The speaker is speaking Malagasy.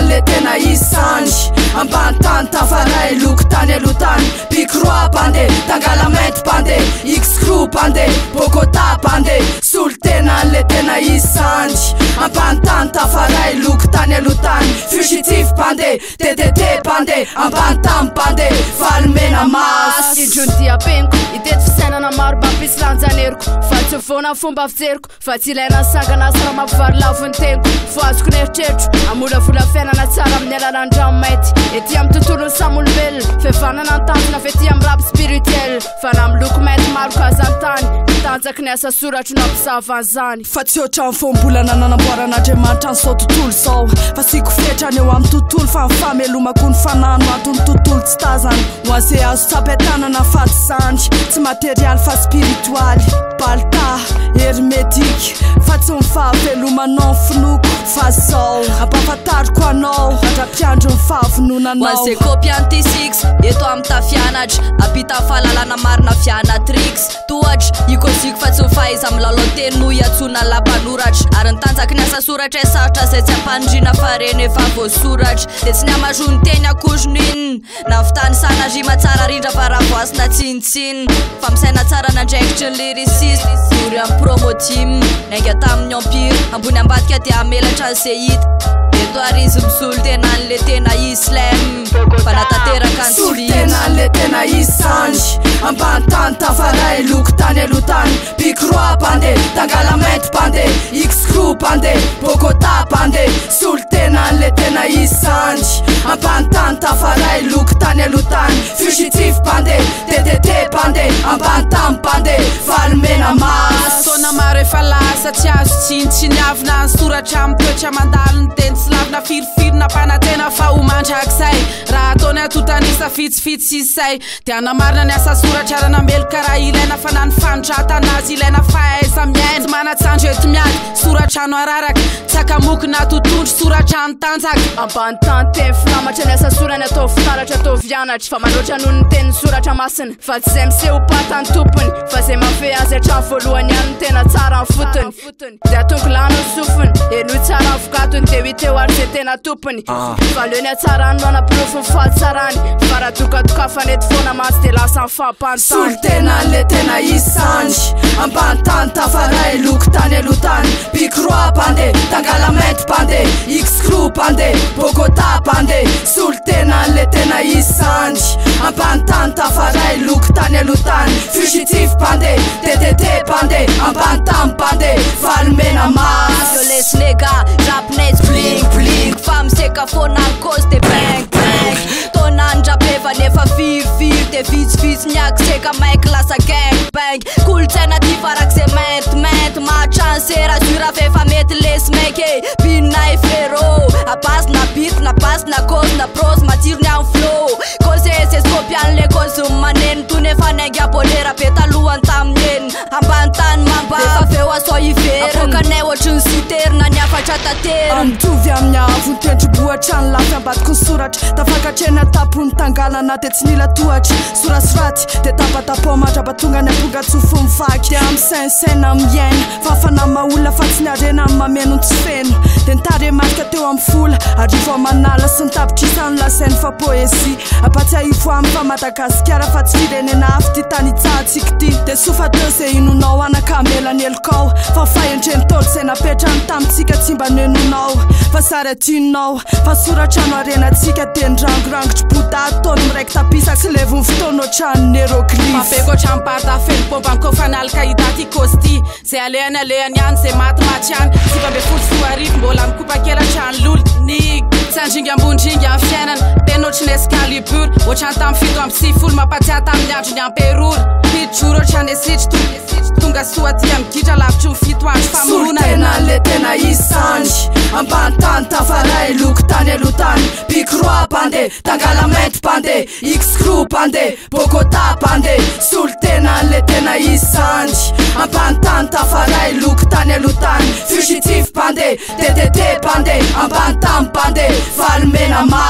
Le tena isanj ambany tany tafaray loko tany alotany pikroa pande tangalamento pande x-crew pande bogota pande solo tena le tena isanj ambany tany tafaray loko tany alotany fugitif pande TTT pande ambany tamy pande valomena mas indrony apeniko itety fisainana maro bampisy lanjaneriko fa tsy vona fomba fijeriko fa tsy ilaina sangana sara mampivary lavony teniko fo azoko neritreritro amolavola fiainana tsara amin'ny alalandrano maity ety amin'ny tontolo samolombelona fihavanana an-tanjona fa ety amin'ny rap spirituel fa na miloko maity maro kazantany tanjaky ny asa soratro nampisavan'izany fa tsy ohatrany fombolana nanamboaran'andriamanitra an'izao tontolo zao fa siko fetrany eo amin'ny tontolo fa mifamelomako ny fanano antony tontolo tsy tazany ho an'izay azo tsapatanana faty zany tsy materialy fa spiritualy balta hermétique fa tsy mifahavelomanao finoko fa zao ampahafantariko anao andra-piandro ny fahavononanao hoan'izay kopianty six eto amin'ny tafianatra apita fahalalana marina fianatrix tohatra ikosiko fa tsy mifahaiza milalao-teny no iatsona lampanoratra ary nitanjaky ny asa soratra sarotra zay tsy ampandrina fareny efa voasoratra dia tsy niamazony teny akozony inona na fitany sanarima tsara rindra fa raha voasina tsinitsinina fa misaina tsara nandraikitry ny lyriciste ory amin'ny promotim nainga tamin'ny empire ambony ambadika dia amelatra n'izay hita eto arizy misolo tena an'le tena islam fa natateraka ny solo tena an'le tena isanj ambany tany tafaray loko tany alotany pikroa pande tangalamento pande x-crew pande bogota pande solo tena an'le tena isanj ambany tany tafaray loko tany alotany fugitif pande TTT pande ambany tamy pande valomena mas sona maro efa lasa tsy azo tsinitsiny avina ny soratra mitoetra mandalo ny teny tsy lavina firifirina mpanatena fa homandrak'izay raha ataony atotanisa fitsifitsy izay dia anamarina ny asa soratra aranambelika raha ilaina fa na ny fanotratanazy ilaina fahaiza miaina tsy manatsandro eto miady soratra no araraka tsy akamokina totondro soratra ny tanjaka ambany tany teny filamatra ny asa sorany atao fitaratra atao vianatra fa manoatra noho ny teny soratra masina fa tsy zay miseho patany tompony fa zay mafe azy hatrany voalohany ihany ny tena tsara ny fotony dia atongo lano ny sofiny eno tsara ny vokatony dia hiteo ary zay tena tompony fa leo ny atsarany no anaprofony fahatsarany fa raha tokatokafany eto foana masy dia lasa ny fahampantany solo tena le tena isanj ambany tany tafaray loko tany alotany pikroa pande tangalamento pande x-crew pande bogota pande solo tena le tena isanj ambany tany tafaray loko tany alotany fugitif pande TTT pande ambany tamy pande valomena mas lesnega rapnets bling bling fa miseka fona ny cause de bang bang tonany drapeva nefa firifiry de vitsivitsy niakiseka maiky lasa gang bang kolotsaina ty farak'izay maintimainty mahatransera zura fefa mety lesmeke binay frero abasina bit na basina cause na pros matsiro ny amin'ny flow cause sescopian'le cause maneny to nefa naingy abolera be talohany tamineny ambany tany mamba efa veo aso iverina apokanay ohatry ny siterina ny afatra taterina mitovy amin'ny avony tendrobohatra ny lafy ambadiko ny soratra tafakatrena tapony tangalana dia tsy nila tohatra sorasoraty dia tapatapo mandrapatonga ny aponga tsofo mivaky dia amin'ny sainsaina miaina fa fanamaolona fa tsy niarena amin'ny mameno ny tsy feno dia nitare marika teo amin'ny fola arivo amanala sy nitapitrisany lasainy fa poesia apatsy aifo amin'ny fa madagasikara fa tsy firenena afy ty tany itsahantsika ty dia sofa teo zay inonao anakamelany elokao fa fahendreny tolo zay napetrany tamitsika tsy mba nenonao fa sary atinonao fa soratrano arenatsika dia nirangorangotry bota ataony miraiky tapisa sy levo ny fotoana ohatrany neroclif mapeko ohatrany parta feno pomba ny kofanalika hitaty kosti zay alehany ihany zay maty ihany sika mbe folo sy arivo mbola mikopakelatra ny lolo nig tsy andringy ambondringy amin'ny fiainana tena ohatry ny escalibur ohatrany tamin'ny fito amby sifolo mampatsiahy tamin'ny andro ny amperora pitjoro ohatrany esitry tonga soaty amigidra lavitry ny fito andro famorona tena le tena isanj ambany tany tafaray loko tany alotany pikroa pande tangalamento pande x-crew pande bogota pande solo tena le tena isanj ambany tany tafaray loko tany alotany fugitif pande TTT pande ambany tamy pande valomena mas